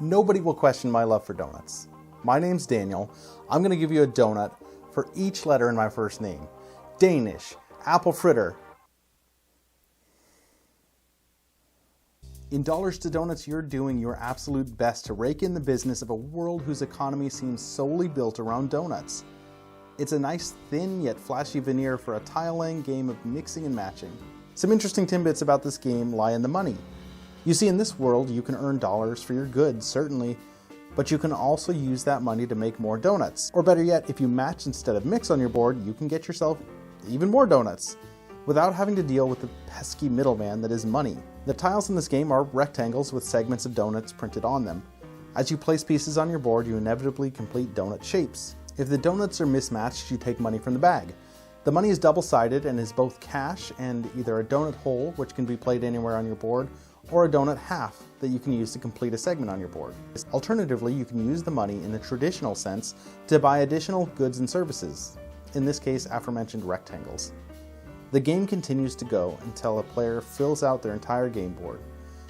Nobody will question my love for donuts. My name's Daniel. I'm going to give you a donut for each letter in my first name. Danish, apple fritter. In Dollars to Donuts, you're doing your absolute best to rake in the business of a world whose economy seems solely built around donuts. It's a nice, thin yet flashy veneer for a tile-laying game of mixing and matching. Some interesting tidbits about this game lie in the money. You see, in this world, you can earn dollars for your goods, certainly, but you can also use that money to make more donuts. Or better yet, if you match instead of mix on your board, you can get yourself even more donuts, without having to deal with the pesky middleman that is money. The tiles in this game are rectangles with segments of donuts printed on them. As you place pieces on your board, you inevitably complete donut shapes. If the donuts are mismatched, you take money from the bag. The money is double-sided and is both cash and either a donut whole, which can be played anywhere on your board, or a donut half that you can use to complete a segment on your board. Alternatively, you can use the money in the traditional sense to buy additional goods and services, in this case aforementioned rectangles. The game continues to go until a player fills out their entire game board.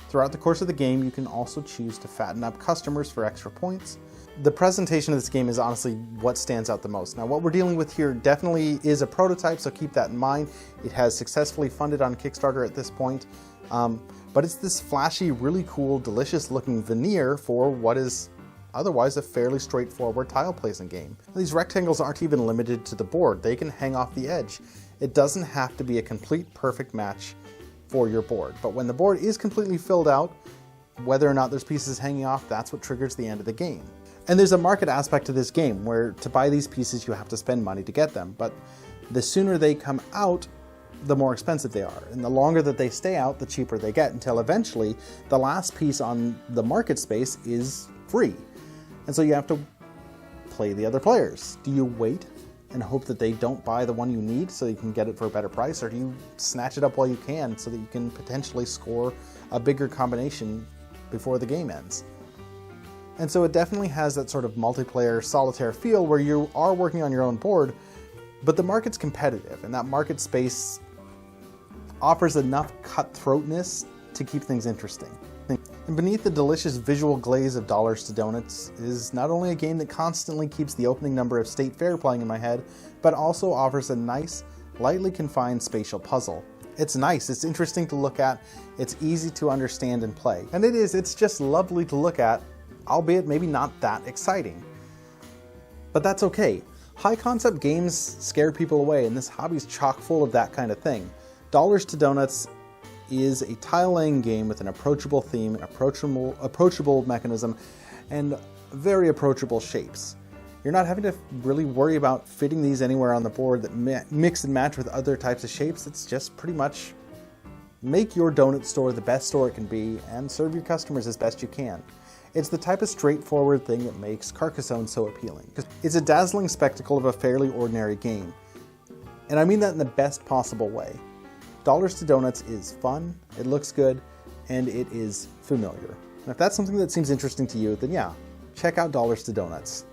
Throughout the course of the game, you can also choose to fatten up customers for extra points. The presentation of this game is honestly what stands out the most. Now, what we're dealing with here definitely is a prototype, so keep that in mind. It has successfully funded on Kickstarter at this point, but it's this flashy, really cool, delicious looking veneer for what is otherwise a fairly straightforward tile placing game. These rectangles aren't even limited to the board. They can hang off the edge. It doesn't have to be a complete perfect match for your board, but when the board is completely filled out, whether or not there's pieces hanging off, that's what triggers the end of the game. And there's a market aspect to this game where to buy these pieces you have to spend money to get them, but the sooner they come out, the more expensive they are. And the longer that they stay out, the cheaper they get, until eventually the last piece on the market space is free. And so you have to play the other players. Do you wait and hope that they don't buy the one you need so you can get it for a better price, or do you snatch it up while you can so that you can potentially score a bigger combination before the game ends? And so it definitely has that sort of multiplayer solitaire feel where you are working on your own board, but the market's competitive, and that market space offers enough cutthroatness to keep things interesting. And beneath the delicious visual glaze of Dollars to Donuts is not only a game that constantly keeps the opening number of State Fair playing in my head, but also offers a nice, lightly confined spatial puzzle. It's nice, it's interesting to look at, it's easy to understand and play. And it's just lovely to look at, albeit maybe not that exciting. But that's okay. High concept games scare people away, and this hobby's chock full of that kind of thing. Dollars to Donuts is a tile-laying game with an approachable theme, an approachable mechanism, and very approachable shapes. You're not having to really worry about fitting these anywhere on the board that mix and match with other types of shapes. It's just pretty much make your donut store the best store it can be and serve your customers as best you can. It's the type of straightforward thing that makes Carcassonne so appealing. It's a dazzling spectacle of a fairly ordinary game. And I mean that in the best possible way. Dollars to Donuts is fun, it looks good, and it is familiar. And if that's something that seems interesting to you, then yeah, check out Dollars to Donuts.